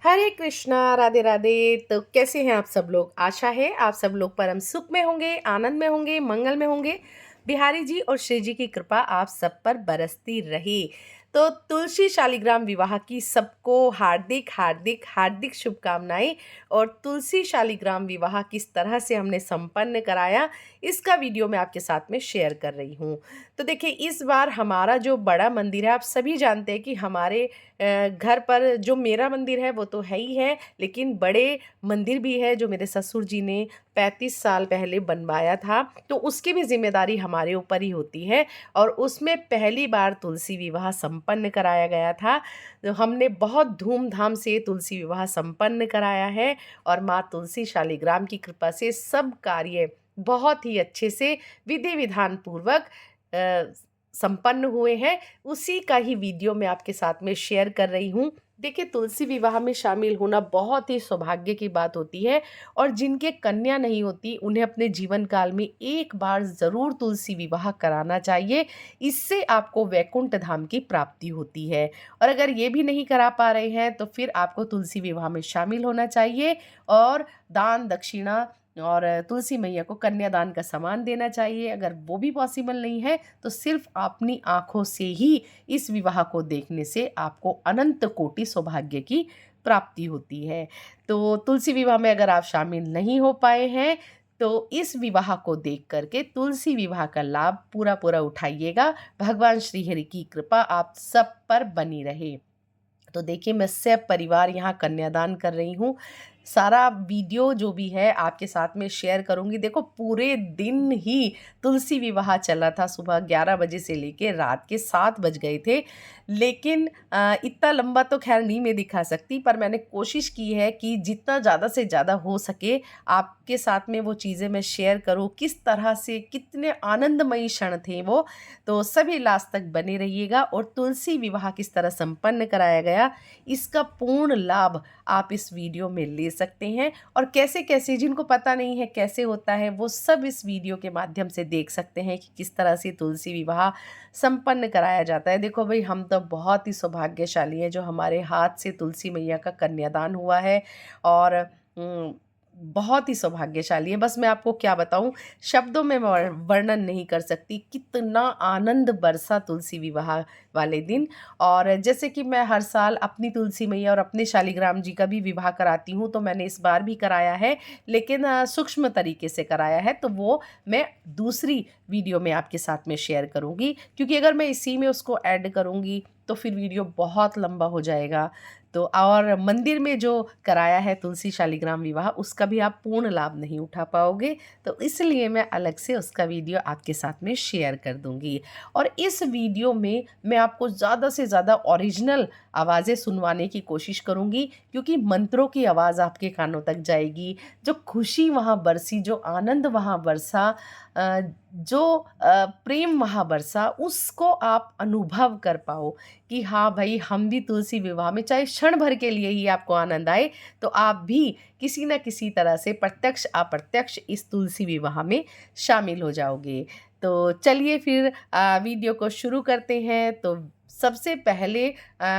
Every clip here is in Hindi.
हरे कृष्णा, राधे राधे। तो कैसे हैं आप सब लोग? आशा है आप सब लोग परम सुख में होंगे, आनंद में होंगे, मंगल में होंगे। बिहारी जी और श्री जी की कृपा आप सब पर बरसती रहे। तो तुलसी शालिग्राम विवाह की सबको हार्दिक हार्दिक हार्दिक शुभकामनाएं। और तुलसी शालिग्राम विवाह किस तरह से हमने संपन्न कराया, इसका वीडियो मैं आपके साथ में शेयर कर रही हूँ। तो देखिए, इस बार हमारा जो बड़ा मंदिर है, आप सभी जानते हैं कि हमारे घर पर जो मेरा मंदिर है वो तो है ही है, लेकिन बड़े मंदिर भी है जो मेरे ससुर जी ने 35 साल पहले बनवाया था, तो उसकी भी जिम्मेदारी हमारे ऊपर ही होती है। और उसमें पहली बार तुलसी विवाह संपन्न कराया गया था। तो हमने बहुत धूमधाम से तुलसी विवाह संपन्न कराया है। और माँ तुलसी शालिग्राम की कृपा से सब कार्य बहुत ही अच्छे से विधि विधान पूर्वक संपन्न हुए हैं। उसी का ही वीडियो मैं आपके साथ में शेयर कर रही हूँ। देखिए, तुलसी विवाह में शामिल होना बहुत ही सौभाग्य की बात होती है। और जिनके कन्या नहीं होती, उन्हें अपने जीवन काल में एक बार ज़रूर तुलसी विवाह कराना चाहिए। इससे आपको वैकुंठ धाम की प्राप्ति होती है। और अगर ये भी नहीं करा पा रहे हैं तो फिर आपको तुलसी विवाह में शामिल होना चाहिए और दान दक्षिणा और तुलसी मैया को कन्यादान का सामान देना चाहिए। अगर वो भी पॉसिबल नहीं है तो सिर्फ अपनी आँखों से ही इस विवाह को देखने से आपको अनंत कोटि सौभाग्य की प्राप्ति होती है। तो तुलसी विवाह में अगर आप शामिल नहीं हो पाए हैं तो इस विवाह को देख करके तुलसी विवाह का लाभ पूरा पूरा उठाइएगा। भगवान श्री हरि की कृपा आप सब पर बनी रहे। तो देखिए, मैं सब परिवार यहाँ कन्यादान कर रही हूँ। सारा वीडियो जो भी है आपके साथ में शेयर करूँगी। देखो, पूरे दिन ही तुलसी विवाह चला था। सुबह 11 बजे से लेके रात के 7 बज गए थे। लेकिन इतना लंबा तो खैर नहीं मैं दिखा सकती, पर मैंने कोशिश की है कि जितना ज़्यादा से ज़्यादा हो सके आपके साथ में वो चीज़ें मैं शेयर करूँ। किस तरह से कितने आनंदमयी क्षण थे वो। तो सभी लास्ट तक बने रहिएगा। और तुलसी विवाह किस तरह संपन्न कराया गया, इसका पूर्ण लाभ आप इस वीडियो में ले सकते हैं। और कैसे कैसे, जिनको पता नहीं है कैसे होता है, वो सब इस वीडियो के माध्यम से देख सकते हैं कि किस तरह से तुलसी विवाह संपन्न कराया जाता है। देखो भाई, हम तो बहुत ही सौभाग्यशाली हैं जो हमारे हाथ से तुलसी मैया का कन्यादान हुआ है। और बहुत ही सौभाग्यशाली है। बस मैं आपको क्या बताऊं, शब्दों में वर्णन नहीं कर सकती कितना आनंद बरसा तुलसी विवाह वाले दिन। और जैसे कि मैं हर साल अपनी तुलसी मैया और अपने शालिग्राम जी का भी विवाह कराती हूँ, तो मैंने इस बार भी कराया है, लेकिन सूक्ष्म तरीके से कराया है। तो वो मैं दूसरी वीडियो में आपके साथ में शेयर करूँगी, क्योंकि अगर मैं इसी में उसको ऐड करूँगी तो फिर वीडियो बहुत लंबा हो जाएगा। तो और मंदिर में जो कराया है तुलसी शालिग्राम विवाह, उसका भी आप पूर्ण लाभ नहीं उठा पाओगे। तो इसलिए मैं अलग से उसका वीडियो आपके साथ में शेयर कर दूंगी। और इस वीडियो में मैं आपको ज़्यादा से ज़्यादा ओरिजिनल आवाज़ें सुनवाने की कोशिश करूंगी, क्योंकि मंत्रों की आवाज़ आपके कानों तक जाएगी। जो खुशी वहाँ बरसी, जो आनंद वहाँ बरसा, जो प्रेम वहाँ बरसा, उसको आप अनुभव कर पाओ कि हाँ भाई, हम भी तुलसी विवाह में, चाहे क्षण भर के लिए ही आपको आनंद आए, तो आप भी किसी न किसी तरह से प्रत्यक्ष अप्रत्यक्ष इस तुलसी विवाह में शामिल हो जाओगे। तो चलिए फिर वीडियो को शुरू करते हैं। तो सबसे पहले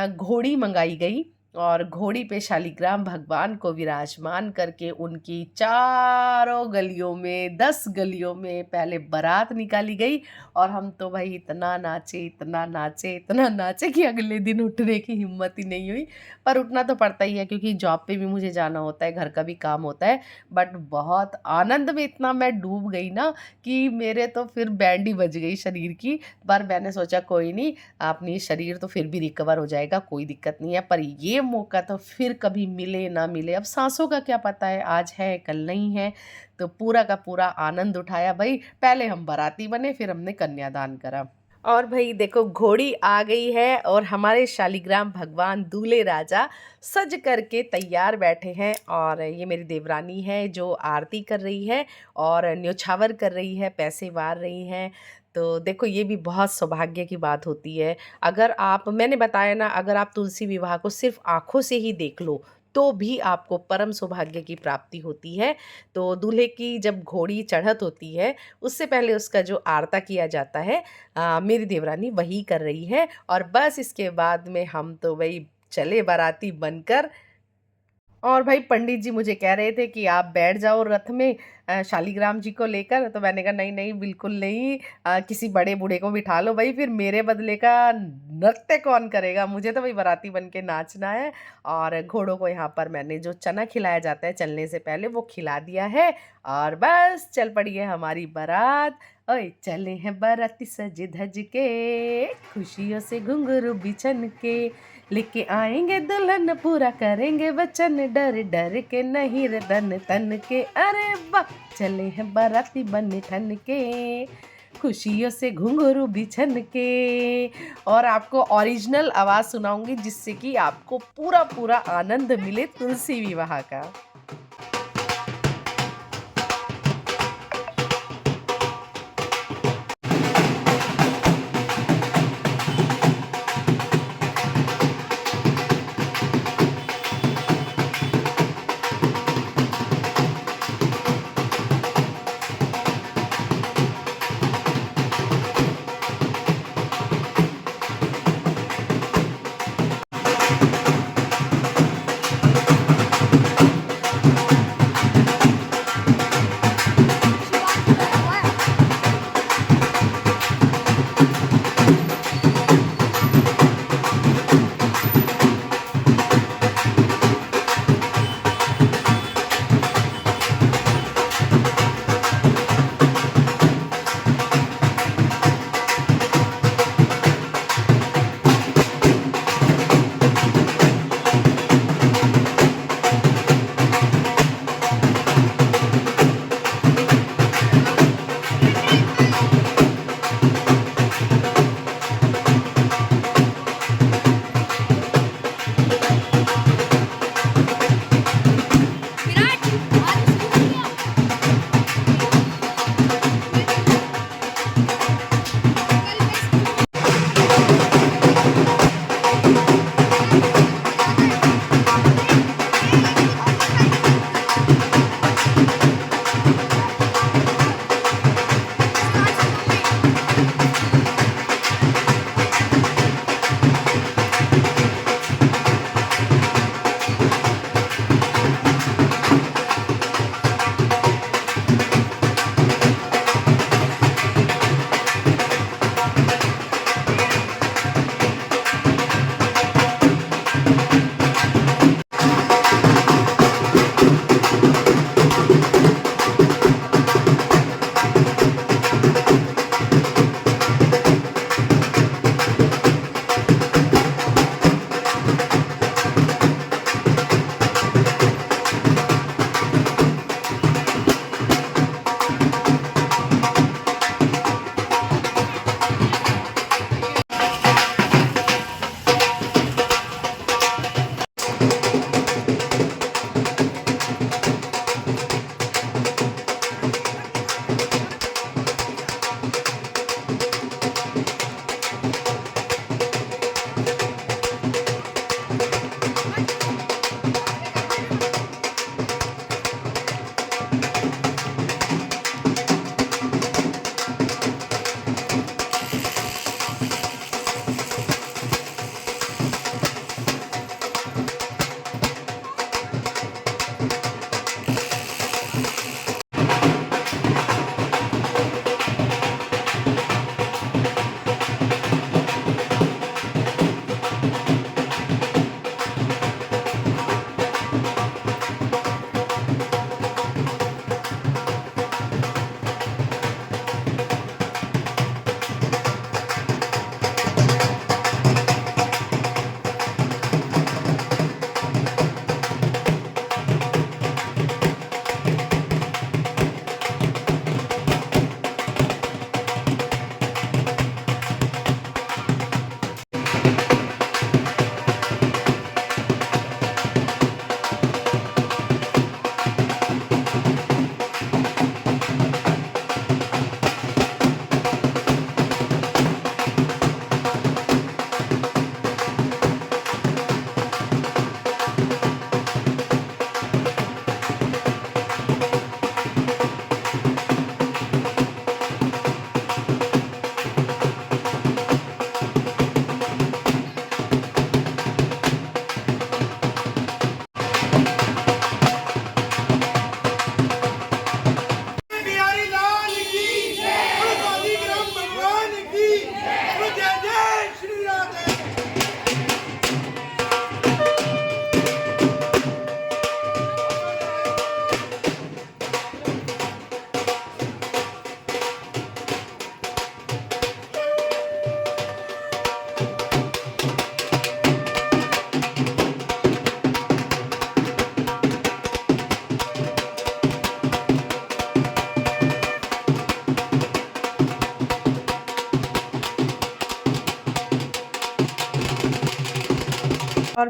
घोड़ी मंगाई गई और घोड़ी पे शालिग्राम भगवान को विराजमान करके उनकी चारों गलियों में, 10 गलियों में पहले बारात निकाली गई। और हम तो भाई इतना नाचे, इतना नाचे, इतना नाचे कि अगले दिन उठने की हिम्मत ही नहीं हुई। पर उठना तो पड़ता ही है, क्योंकि जॉब पे भी मुझे जाना होता है, घर का भी काम होता है। बट बहुत आनंद में इतना मैं डूब गई ना कि मेरे तो फिर बैंड ही बज गई शरीर की। पर मैंने सोचा कोई नहीं, अपनी शरीर तो फिर भी रिकवर हो जाएगा, कोई दिक्कत नहीं है। पर ये मौका तो फिर कभी मिले ना मिले। अब सांसों का क्या पता है, आज है कल नहीं है। तो पूरा का पूरा आनंद उठाया भाई। पहले हम बाराती बने, फिर हमने कन्यादान करा। और भाई देखो, घोड़ी आ गई है और हमारे शालिग्राम भगवान दूल्हे राजा सज करके तैयार बैठे हैं। और ये मेरी देवरानी है जो आरती कर रही है और न्योछावर कर रही है, पैसे वार रही हैं। तो देखो, ये भी बहुत सौभाग्य की बात होती है। अगर आप, मैंने बताया ना, अगर आप तुलसी विवाह को सिर्फ आंखों से ही देख लो तो भी आपको परम सौभाग्य की प्राप्ति होती है। तो दूल्हे की जब घोड़ी चढ़त होती है, उससे पहले उसका जो आरता किया जाता है, मेरी देवरानी वही कर रही है। और बस इसके बाद में हम तो वही चले बाराती बनकर और भाई पंडित जी मुझे कह रहे थे कि आप बैठ जाओ रथ में शालिग्राम जी को लेकर, तो मैंने कहा नहीं नहीं बिल्कुल नहीं, किसी बड़े बूढ़े को बिठा लो भाई, फिर मेरे बदले का नृत्य कौन करेगा, मुझे तो भाई बाराती बन के नाचना है। और घोड़ों को यहाँ पर मैंने जो चना खिलाया जाता है चलने से पहले वो खिला दिया है, और बस चल पड़ी है हमारी बारात। ओए चले हैं बाराती सज धज के, खुशियों से घुंघरू बिछन के, लेके आएंगे दुल्हन पूरा करेंगे वचन, डर डर के नहीं रे धन तन के, अरे वाह चले हैं बाराती बन ठन के, खुशियों से घुंघरू बिछन के। और आपको ओरिजिनल आवाज सुनाऊंगी जिससे कि आपको पूरा पूरा आनंद मिले तुलसी विवाह का।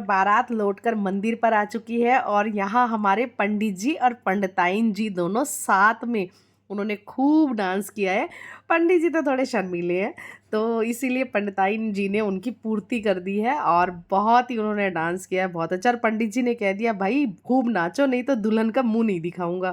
बारात लौटकर मंदिर पर आ चुकी है और यहाँ हमारे पंडित जी और पंडिताइन जी दोनों साथ में उन्होंने खूब डांस किया है। पंडित जी तो थोड़े शर्मीले हैं, तो इसीलिए पंडिताइन जी ने उनकी पूर्ति कर दी है और बहुत ही उन्होंने डांस किया है, बहुत अच्छा। और पंडित जी ने कह दिया भाई खूब नाचो, नहीं तो दुल्हन का मुंह नहीं दिखाऊंगा।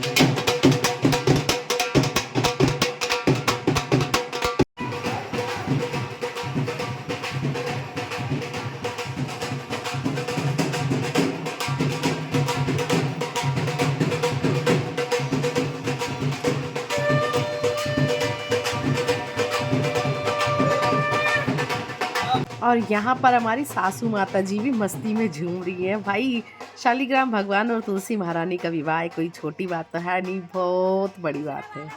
और यहाँ पर हमारी सासू माता जी भी मस्ती में झूम रही हैं। भाई शालिग्राम भगवान और तुलसी महारानी का विवाह कोई छोटी बात तो है नहीं, बहुत बड़ी बात है।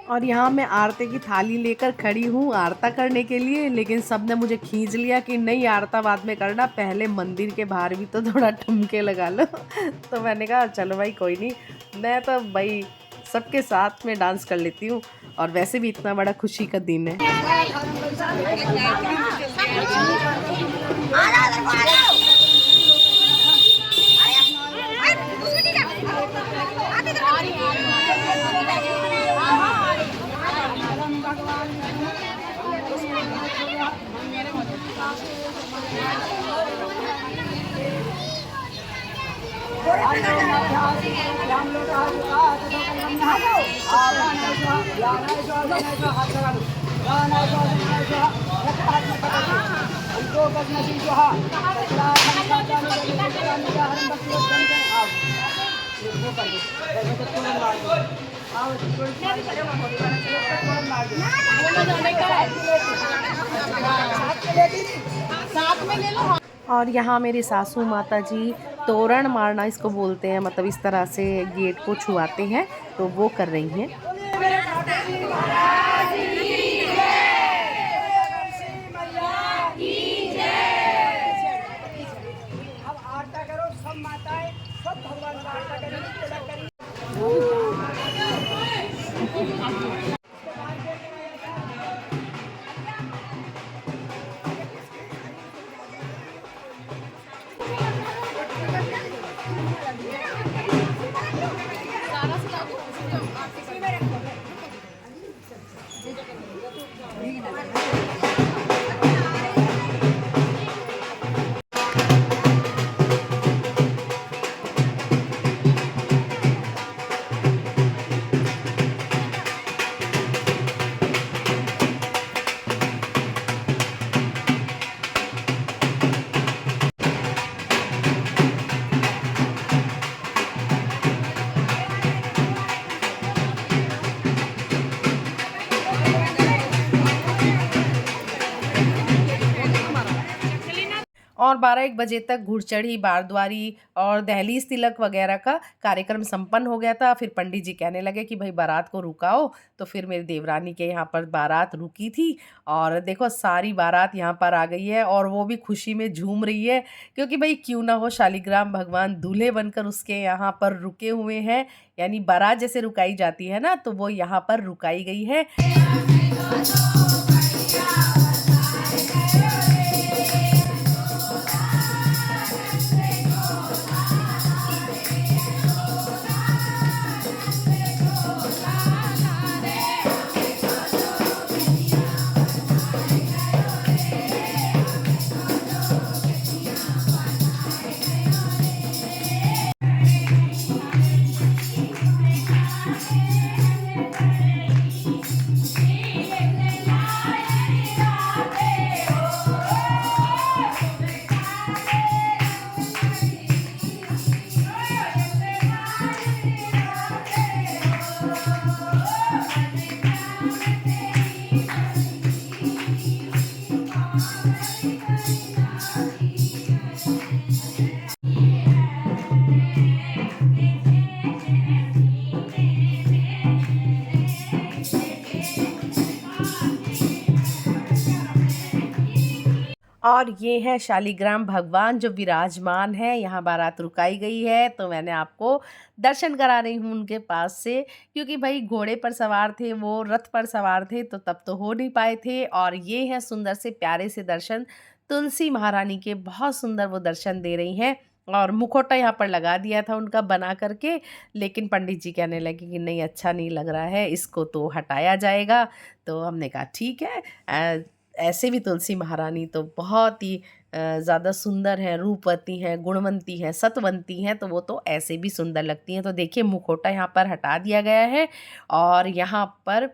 और यहाँ मैं आरती की थाली लेकर खड़ी हूँ आरता करने के लिए, लेकिन सब ने मुझे खींच लिया कि नहीं आरता बाद में करना, पहले मंदिर के बाहर भी तो थोड़ा ठुमके लगा लो। तो मैंने कहा चलो भाई कोई नहीं, मैं तो भाई सबके साथ में डांस कर लेती हूँ, और वैसे भी इतना बड़ा खुशी का दिन है। और यहाँ मेरी सासू माता जी तोरण मारना इसको बोलते हैं, मतलब इस तरह से गेट को छुआते हैं, तो वो कर रही हैं। और 12-1 बजे तक घुड़चढ़ी, बारद्वारी और दहलीज तिलक वगैरह का कार्यक्रम संपन्न हो गया था। फिर पंडित जी कहने लगे कि भाई बारात को रुकाओ, तो फिर मेरी देवरानी के यहाँ पर बारात रुकी थी और देखो सारी बारात यहाँ पर आ गई है और वो भी खुशी में झूम रही है, क्योंकि भाई क्यों ना हो शालिग्राम भगवान दूल्हे बनकर उसके यहाँ पर रुके हुए हैं, यानी बारात जैसे रुकाई जाती है ना, तो वो यहाँ पर रुकाई गई है। और ये है शालिग्राम भगवान जो विराजमान है, यहाँ बारात रुकाई गई है, तो मैंने आपको दर्शन करा रही हूँ उनके पास से, क्योंकि भाई घोड़े पर सवार थे, वो रथ पर सवार थे, तो तब तो हो नहीं पाए थे। और ये हैं सुंदर से प्यारे से दर्शन। तुलसी महारानी के बहुत सुंदर वो दर्शन दे रही हैं। और मुखौटा यहाँ पर लगा दिया था उनका बना करके, लेकिन पंडित जी कहने लगे कि नहीं अच्छा नहीं लग रहा है, इसको तो हटाया जाएगा। तो हमने कहा ठीक है। ऐसे भी तुलसी महारानी तो बहुत ही ज़्यादा सुंदर है, रूपवती हैं, गुणवंती हैं, सतवंती हैं, तो वो तो ऐसे भी सुंदर लगती हैं। तो देखिए मुखौटा यहाँ पर हटा दिया गया है और यहाँ पर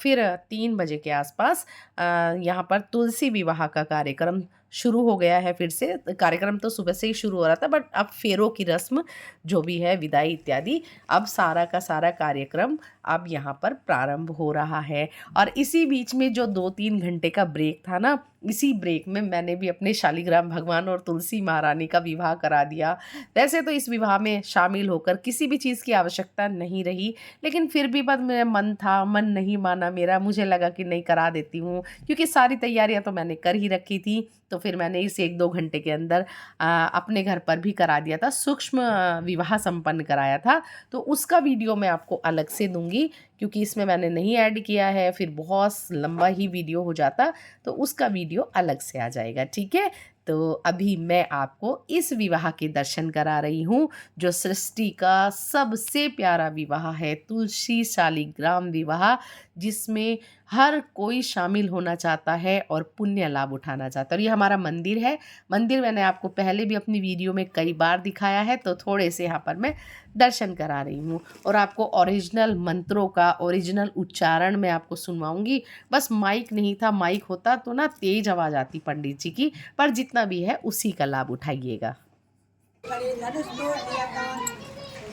फिर 3 बजे के आसपास यहाँ पर तुलसी विवाह का कार्यक्रम शुरू हो गया है। फिर से कार्यक्रम तो सुबह से ही शुरू हो रहा था, बट अब फेरों की रस्म जो भी है, विदाई इत्यादि, अब सारा का सारा कार्यक्रम अब यहाँ पर प्रारंभ हो रहा है। और इसी बीच में जो 2-3 घंटे का ब्रेक था ना, इसी ब्रेक में मैंने भी अपने शालिग्राम भगवान और तुलसी महारानी का विवाह करा दिया। वैसे तो इस विवाह में शामिल होकर किसी भी चीज़ की आवश्यकता नहीं रही, लेकिन फिर भी बस मेरा मन था, मन नहीं माना मेरा, मुझे लगा कि नहीं करा देती हूँ, क्योंकि सारी तैयारियां तो मैंने कर ही रखी थी। तो फिर मैंने इस 1-2 घंटे के अंदर अपने घर पर भी करा दिया था, सूक्ष्म विवाह संपन्न कराया था। तो उसका वीडियो मैं आपको अलग से दूंगी, क्योंकि इसमें मैंने नहीं ऐड किया है, फिर बहुत लंबा ही वीडियो हो जाता, तो उसका वीडियो अलग से आ जाएगा, ठीक है। तो अभी मैं आपको इस विवाह के दर्शन करा रही हूँ, जो सृष्टि का सबसे प्यारा विवाह है, तुलसी शालिग्राम विवाह, जिसमें हर कोई शामिल होना चाहता है और पुण्य लाभ उठाना चाहता है। और ये हमारा मंदिर है। मंदिर मैंने आपको पहले भी अपनी वीडियो में कई बार दिखाया है, तो थोड़े से यहाँ पर मैं दर्शन करा रही हूँ और आपको ओरिजिनल मंत्रों का ओरिजिनल उच्चारण मैं आपको सुनवाऊंगी। बस माइक नहीं था, माइक होता तो ना तेज आवाज़ आती पंडित जी की, पर जितना भी है उसी का लाभ उठाइएगा।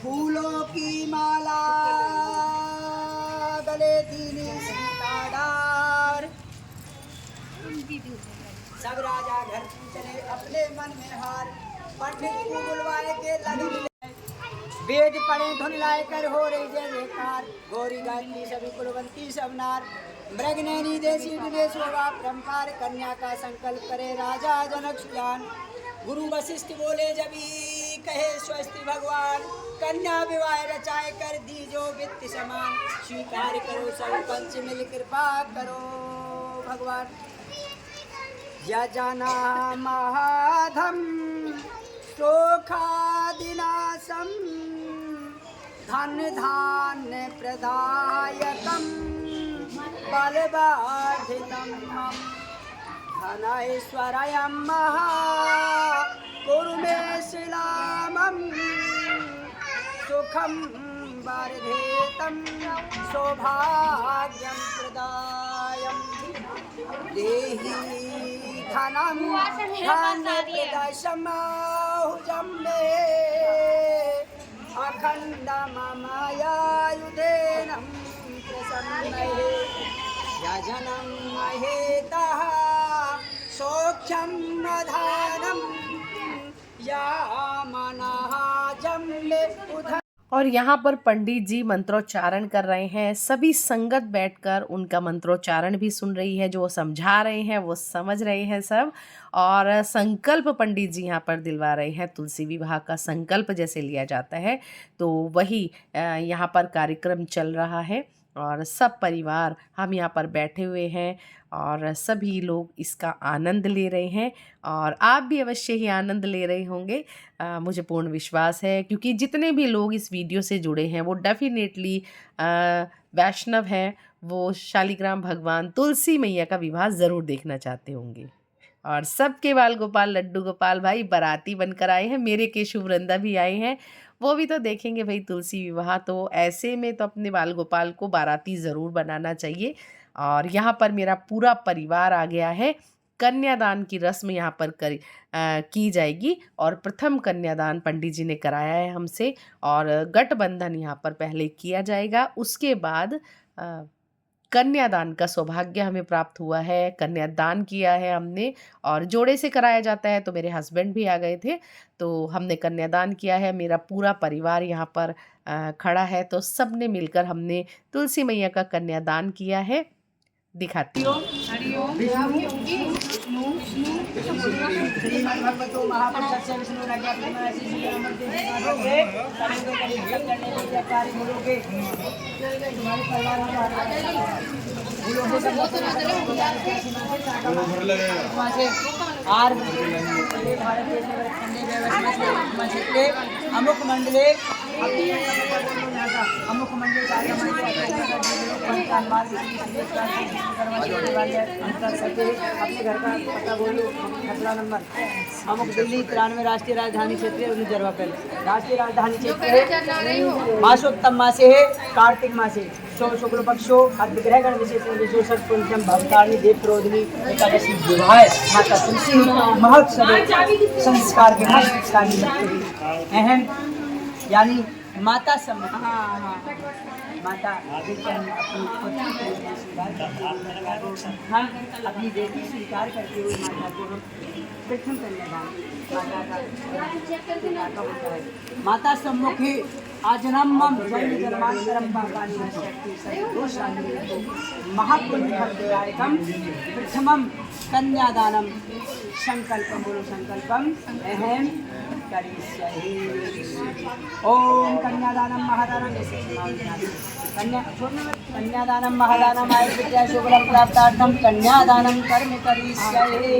फूलों की माला गले दीनी सीताडार, सब राजा घर चले अपने मन में हार, पंडित को बुलवाए के लगन वेद पढ़े धुन लाए कर हो रही जय जयकार, गौरी गायत्री सभी कुलवंती सब नार, मृगनैनी देशी दिव्य शोभा परम्पार, कन्या का संकल्प करे राजा जनक सुजान, गुरु वशिष्ठ बोले जबी कहे स्वस्ति भगवान, कन्या विवाह रचाए कर दीजो वित्त समान, स्वीकार करो सब पंच मिल कृपा करो भगवान। यजना महाधम शोखादिनाशम, धन धान्य प्रदायकम, बलवर्धितम, धनैश्वर्यं महा कुरु मे शिलामं, सुखं वर्धितं सौभाग्यं प्रदायं, देहि धनं धनप्रदशमाहुजं मे, अखण्डममयायुधेनं प्रसन्नये, यजनं महेतः सौख्यं नधानं, या मनः जम्मे उधर। और यहाँ पर पंडित जी मंत्रोच्चारण कर रहे हैं, सभी संगत बैठकर उनका मंत्रोच्चारण भी सुन रही है, जो वो समझा रहे हैं वो समझ रहे हैं सब। और संकल्प पंडित जी यहाँ पर दिलवा रहे हैं, तुलसी विवाह का संकल्प जैसे लिया जाता है, तो वही यहाँ पर कार्यक्रम चल रहा है। और सब परिवार हम यहाँ पर बैठे हुए हैं और सभी लोग इसका आनंद ले रहे हैं, और आप भी अवश्य ही आनंद ले रहे होंगे, मुझे पूर्ण विश्वास है, क्योंकि जितने भी लोग इस वीडियो से जुड़े हैं वो डेफिनेटली वैष्णव हैं, वो शालिग्राम भगवान तुलसी मैया का विवाह ज़रूर देखना चाहते होंगे। और सबके बाल गोपाल लड्डू गोपाल भाई बाराती बनकर आए हैं, मेरे केशव वृंदा भी आए हैं, वो भी तो देखेंगे भाई तुलसी विवाह, तो ऐसे में तो अपने बाल गोपाल को बाराती ज़रूर बनाना चाहिए। और यहाँ पर मेरा पूरा परिवार आ गया है। कन्यादान की रस्म यहाँ पर की जाएगी, और प्रथम कन्यादान पंडित जी ने कराया है हमसे, और गठबंधन यहाँ पर पहले किया जाएगा, उसके बाद कन्यादान का सौभाग्य हमें प्राप्त हुआ है, कन्यादान किया है हमने, और जोड़े से कराया जाता है, तो मेरे हस्बैंड भी आ गए थे, तो हमने कन्यादान किया है, मेरा पूरा परिवार यहाँ पर खड़ा है, तो सब ने मिलकर हमने तुलसी मैया का कन्यादान किया है। दिखाती हूँ। श्रीमद्भगवतो महापुरुषस्य आर भारत देश में खंडे व्यवस्थित अमुक मंडले अमुक मंडले अपने घर का पता बोलो, खतरा नंबर अमुक दिल्ली 93 राष्ट्रीय राजधानी क्षेत्र है, जरवा पहले राष्ट्रीय राजधानी क्षेत्र मासोत्तम मासे है, कार्तिक मासे शुक्ल पक्षो अर्धग्रहण विशेष विशेषक पुण्यम भवतारिणी देव प्रोदिनी एकादशी विवाह माता तुलसी महोत्सव संस्कार के संस्कार अहम यानी माता माता अपनी अपनी बेटी स्वीकार करते हुए माता को हम प्रथम कन्यादान माता सम्मुखी आजन्मम जन्म जन्मांतरम पापानि शक्ति सर्वदोषानि महापुण्य फलदायकम प्रथमम कन्यादानम संकल्पम बोलो संकल्पम अहम करिष्यामि। ओम कन्यादानम महादानम कन्यादानम महादानम आयुष विद्या शुभम प्राप्तार्थम कन्यादानम कर्म करिष्यामि।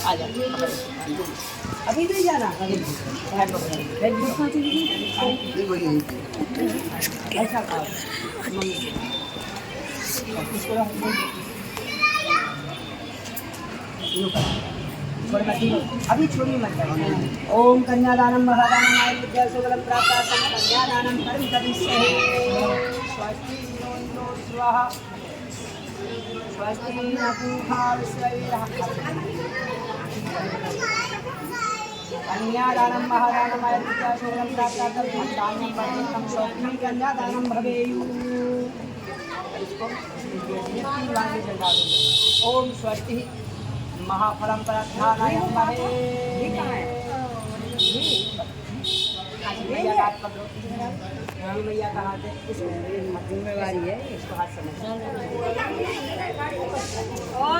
आ जाओ अभी नहीं जाना ऐसा खाओ अभी छोड़ी मत ओम कन्यादानम महादानम आयुष विद्या शुभम प्राप्तार्थम कन्यादानम कर्म करिष्यामि। स्वस्ति नो स्वाहा स्वस्ति न पूषा विश्वैरः कन्यादानम महादानम आयुष विद्या शुभम प्राप्तार्थम धनधान्यं वर्धितं स्वस्ति कन्यादानम भवेयुः। ओम स्वस्ति महाफलम प्रधानाय मैया का हाथ है, जिम्मेवारी है, इसको हाथ समझ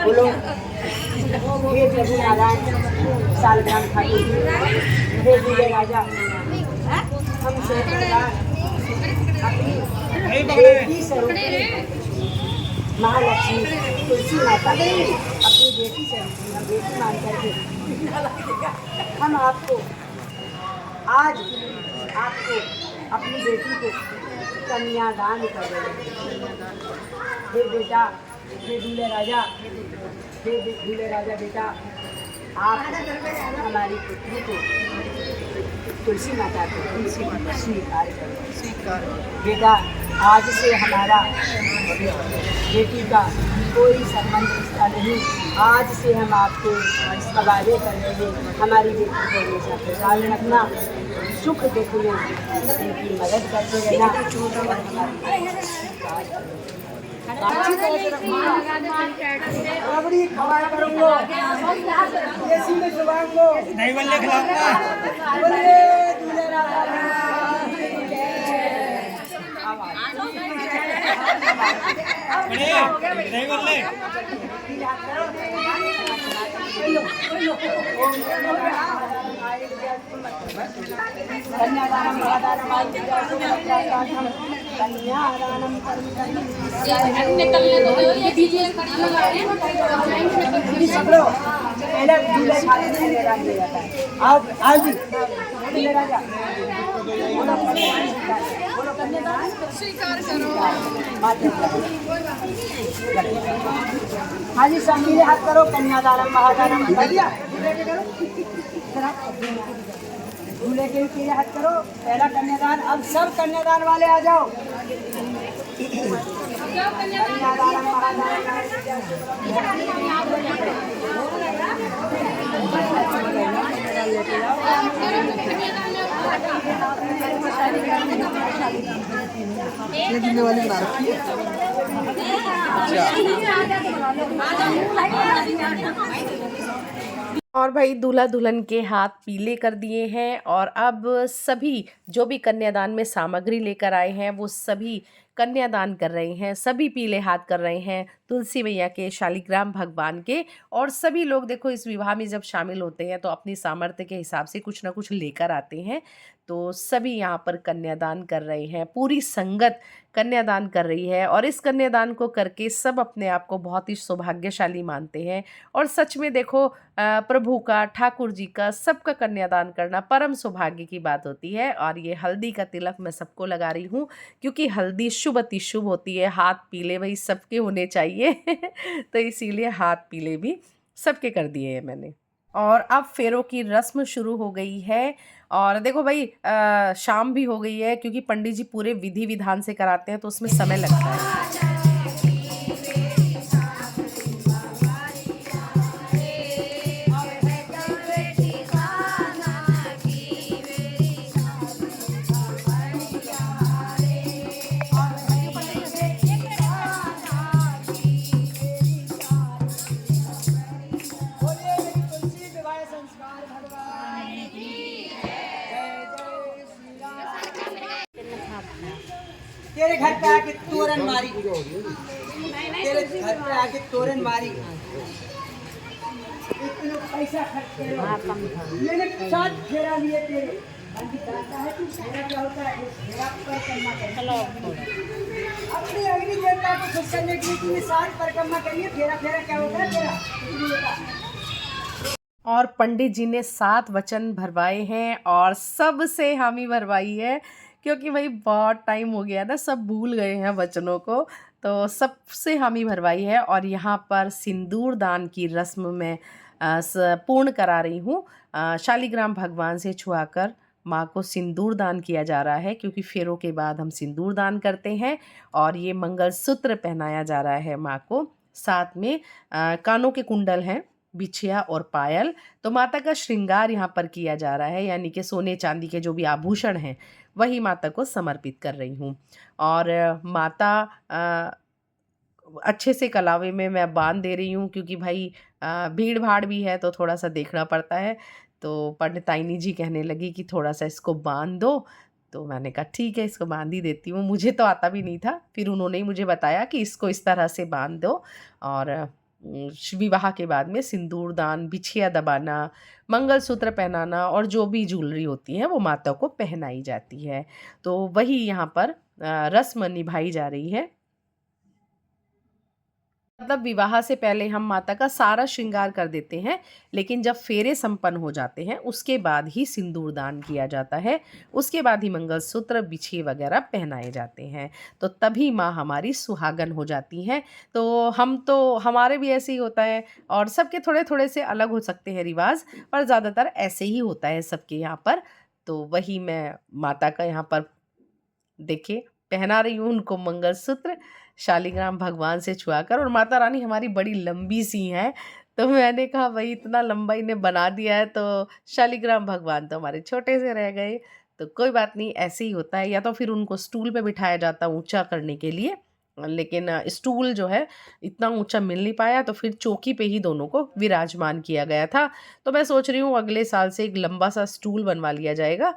बोलो हे प्रभु नारायण सालग्राम खाती हे विजय राजा हमसे अपनी बेटी स्वरूपी महालक्ष्मी तुलसी माता अपनी बेटी से बेटी मान करके हम आपको आज आपको अपनी बेटी को कन्यादान कर रहे हैं। हे बेटा हे दूल्हे राजा बेटा आप हमारी पुत्री को तुलसी माता को स्वीकार करो। बेटा आज से हमारा बेटी का कोई संबंध रिश्ता नहीं, आज से हम आपको वादे कर देंगे हमारी बेटी को हमेशा खुशहाल रखना, सुख दुख में उनकी मदद करते रहना रबड़ी खवाया करूँगा देसी में चुबाऊंगा नहीं बल्ले खिलाऊंगा बोले दूल्हे राजा नहीं बल्ले कन्यादानम महादानम कन्यादानम निकलने दो ये बीजे खड़ी लगा रहे हैं पहले दूल्हे खाने में ले जाता है आप आज दूल्हे राजा बोलो कन्यादान स्वीकार करो। हाँ जी सब मिले हाथ करो कन्यादानम महादानम दूल्हे के भी हाथ करो पहला कन्यादान। अब सब कन्यादान वाले आ जाओ कन्यादानम महादानम वाली बना रखी है। और भाई दूल्हा दुल्हन के हाथ पीले कर दिए हैं और अब सभी जो भी कन्यादान में सामग्री लेकर आए हैं वो सभी कन्यादान कर रहे हैं, सभी पीले हाथ कर रहे हैं तुलसी मैया के, शालिग्राम भगवान के। और सभी लोग देखो इस विवाह में जब शामिल होते हैं तो अपनी सामर्थ्य के हिसाब से कुछ ना कुछ लेकर आते हैं। तो सभी यहाँ पर कन्यादान कर रहे हैं, पूरी संगत कन्यादान कर रही है और इस कन्यादान को करके सब अपने आप को बहुत ही सौभाग्यशाली मानते हैं। और सच में देखो प्रभु का, ठाकुर जी का, सबका कन्यादान करना परम सौभाग्य की बात होती है। और ये हल्दी का तिलक मैं सबको लगा रही हूँ क्योंकि हल्दी शुभ अति शुभ होती है। हाथ पीले भाई सबके होने चाहिए तो इसीलिए हाथ पीले भी सबके कर दिए हैं मैंने। और अब फेरों की रस्म शुरू हो गई है। और देखो भाई शाम भी हो गई है क्योंकि पंडित जी पूरे विधि विधान से कराते हैं तो उसमें समय लगता है। बोलिए मेरी तुलसी विवाह संस्कार भगवान की जय जय श्री राम। तेरे घर पे आके तोरन मारी, तेरे घर पे आके तोरन मारी, इतना पैसा खर्च करे, मैंने 7 फेरा लिए तेरे। पंडित जानता है तू फेरा क्या होता है? फेरा परिक्रमा करना अपनी अग्नि देवता को खुश करने के लिए तूने 7 परिक्रमा करी है। फेरा फेरा क्या होता है तेरा? और पंडित जी ने 7 वचन भरवाए हैं और सबसे हामी भरवाई है क्योंकि भाई बहुत टाइम हो गया ना, सब भूल गए हैं वचनों को, तो सबसे हामी भरवाई है। और यहाँ पर सिंदूर दान की रस्म में पूर्ण करा रही हूँ। शालिग्राम भगवान से छुआकर माँ को सिंदूर दान किया जा रहा है क्योंकि फेरों के बाद हम सिंदूर दान करते हैं। और ये मंगलसूत्र पहनाया जा रहा है माँ को। साथ में कानों के कुंडल हैं, बिछिया और पायल। तो माता का श्रृंगार यहाँ पर किया जा रहा है, यानी कि सोने चांदी के जो भी आभूषण हैं वही माता को समर्पित कर रही हूँ। और माता अच्छे से कलावे में मैं बांध दे रही हूँ क्योंकि भाई भीड़ भाड़ भी है तो थोड़ा सा देखना पड़ता है। तो पंडिताइनी जी कहने लगी कि थोड़ा सा इसको बांध दो, तो मैंने कहा ठीक है इसको बांध ही देती हूँ। मुझे तो आता भी नहीं था, फिर उन्होंने ही मुझे बताया कि इसको इस तरह से बांध दो। और विवाह के बाद में सिंदूर दान, बिछिया दबाना, मंगलसूत्र पहनाना और जो भी ज्वेलरी होती है वो माता को पहनाई जाती है। तो वही यहाँ पर रस्म निभाई जा रही है। मतलब विवाह से पहले हम माता का सारा श्रृंगार कर देते हैं, लेकिन जब फेरे संपन्न हो जाते हैं उसके बाद ही सिंदूर दान किया जाता है, उसके बाद ही मंगलसूत्र, बिछिए वगैरह पहनाए जाते हैं। तो तभी माँ हमारी सुहागन हो जाती हैं। तो हमारे भी ऐसे ही होता है और सबके थोड़े थोड़े से अलग हो सकते हैं रिवाज, पर ज़्यादातर ऐसे ही होता है सबके यहाँ पर। तो वही मैं माता का यहाँ पर देखिए पहना रही हूँ उनको मंगलसूत्र शालिग्राम भगवान से छुआकर। और माता रानी हमारी बड़ी लंबी सी हैं, तो मैंने कहा भाई इतना लंबा इन्हें बना दिया है तो शालिग्राम भगवान तो हमारे छोटे से रह गए। तो कोई बात नहीं, ऐसे ही होता है। या तो फिर उनको स्टूल पे बिठाया जाता ऊंचा करने के लिए, लेकिन स्टूल जो है इतना ऊंचा मिल नहीं पाया तो फिर चौकी पे ही दोनों को विराजमान किया गया था। तो मैं सोच रही हूँ अगले साल से एक लंबा सा स्टूल बनवा लिया जाएगा,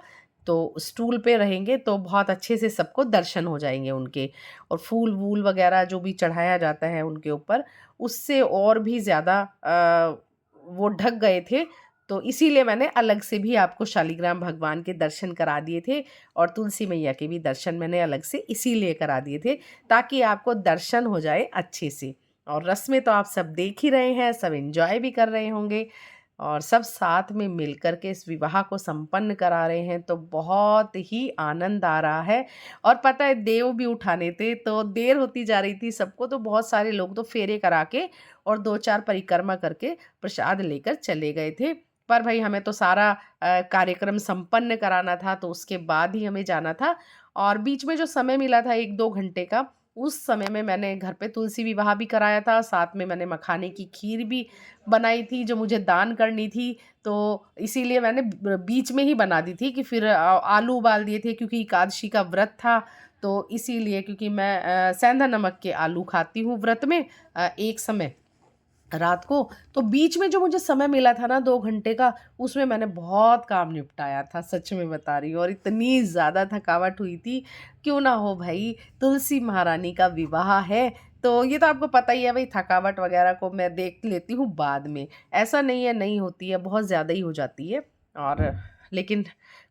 तो स्टूल पे रहेंगे तो बहुत अच्छे से सबको दर्शन हो जाएंगे उनके। और फूल वूल वगैरह जो भी चढ़ाया जाता है उनके ऊपर, उससे और भी ज़्यादा वो ढक गए थे। तो इसीलिए मैंने अलग से भी आपको शालिग्राम भगवान के दर्शन करा दिए थे और तुलसी मैया के भी दर्शन मैंने अलग से इसीलिए करा दिए थे ताकि आपको दर्शन हो जाए अच्छे से। और रस्में तो आप सब देख ही रहे हैं, सब एंजॉय भी कर रहे होंगे और सब साथ में मिलकर के इस विवाह को संपन्न करा रहे हैं। तो बहुत ही आनंद आ रहा है। और पता है देव भी उठाने थे तो देर होती जा रही थी सबको, तो बहुत सारे लोग तो फेरे करा के और 2-4 परिक्रमा करके प्रसाद लेकर चले गए थे। पर भाई हमें तो सारा कार्यक्रम संपन्न कराना था, तो उसके बाद ही हमें जाना था। और बीच में जो समय मिला था 1-2 घंटे का, उस समय में मैंने घर पे तुलसी विवाह भी कराया था, साथ में मैंने मखाने की खीर भी बनाई थी जो मुझे दान करनी थी। तो इसीलिए मैंने बीच में ही बना दी थी कि फिर आलू उबाल दिए थे क्योंकि एकादशी का व्रत था। तो इसीलिए क्योंकि मैं सेंधा नमक के आलू खाती हूँ व्रत में एक समय, रात को, तो बीच में जो मुझे समय मिला था ना 2 घंटे का, उसमें मैंने बहुत काम निपटाया था, सच में बता रही हूँ। और इतनी ज़्यादा थकावट हुई थी, क्यों ना हो भई, तुलसी महारानी का विवाह है, तो ये तो आपको पता ही है भई, थकावट वगैरह को मैं देख लेती हूँ बाद में। ऐसा नहीं है नहीं होती है, बहुत ज़्यादा ही हो जाती है। और लेकिन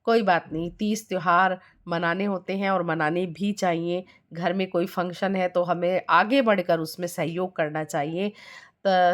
कोई बात नहीं, तीज त्योहार मनाने होते हैं और मनाने भी चाहिए। घर में कोई फंक्शन है तो हमें आगे बढ़कर उसमें सहयोग करना चाहिए।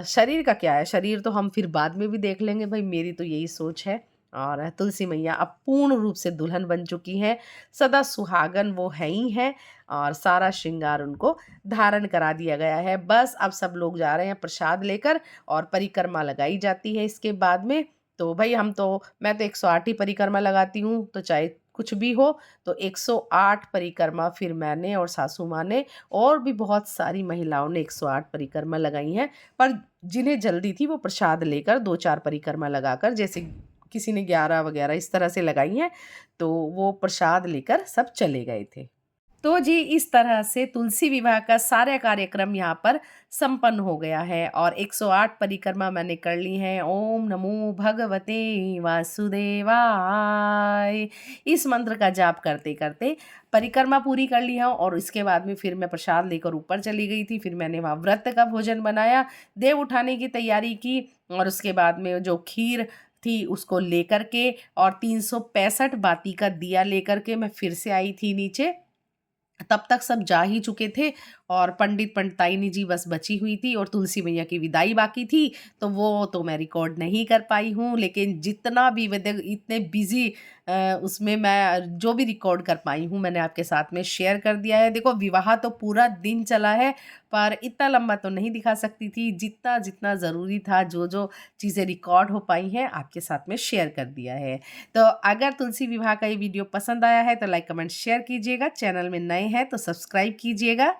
शरीर का क्या है, शरीर तो हम फिर बाद में भी देख लेंगे भई, मेरी तो यही सोच है। और तुलसी मैया अब पूर्ण रूप से दुल्हन बन चुकी हैं, सदा सुहागन वो हैं ही हैं, और सारा श्रृंगार उनको धारण करा दिया गया है। बस अब सब लोग जा रहे हैं प्रसाद लेकर, और परिक्रमा लगाई जाती है इसके बाद में। तो भई मैं तो 108 ही परिक्रमा लगाती हूँ, तो चाहे कुछ भी हो, तो 108 परिक्रमा फिर मैंने और सासू माँ ने और भी बहुत सारी महिलाओं ने 108 परिक्रमा लगाई हैं। पर जिन्हें जल्दी थी वो प्रसाद लेकर 2-4 परिक्रमा लगाकर, जैसे किसी ने 11 वगैरह इस तरह से लगाई हैं, तो वो प्रसाद लेकर सब चले गए थे। तो जी इस तरह से तुलसी विवाह का सारा कार्यक्रम यहाँ पर संपन्न हो गया है, और 108 परिक्रमा मैंने कर ली हैं। ओम नमो भगवते वासुदेवाय, इस मंत्र का जाप करते करते परिक्रमा पूरी कर ली है। और इसके बाद में फिर मैं प्रसाद लेकर ऊपर चली गई थी। फिर मैंने वहाँ व्रत का भोजन बनाया, देव उठाने की तैयारी की, और उसके बाद में जो खीर थी उसको लेकर के, और 365 बाती का दिया लेकर के मैं फिर से आई थी नीचे। तब तक सब जा ही चुके थे, और पंडित पंडिताइनी जी बस बची हुई थी, और तुलसी मैया की विदाई बाकी थी। तो वो तो मैं रिकॉर्ड नहीं कर पाई हूँ, लेकिन जितना भी इतने बिजी उसमें मैं जो भी रिकॉर्ड कर पाई हूँ मैंने आपके साथ में शेयर कर दिया है। देखो, विवाह तो पूरा दिन चला है, पर इतना लंबा तो नहीं दिखा सकती थी। जितना जितना ज़रूरी था, जो जो चीज़ें रिकॉर्ड हो पाई हैं, आपके साथ में शेयर कर दिया है। तो अगर तुलसी विवाह का ये वीडियो पसंद आया है तो लाइक कमेंट शेयर कीजिएगा। चैनल में नए हैं तो सब्सक्राइब कीजिएगा।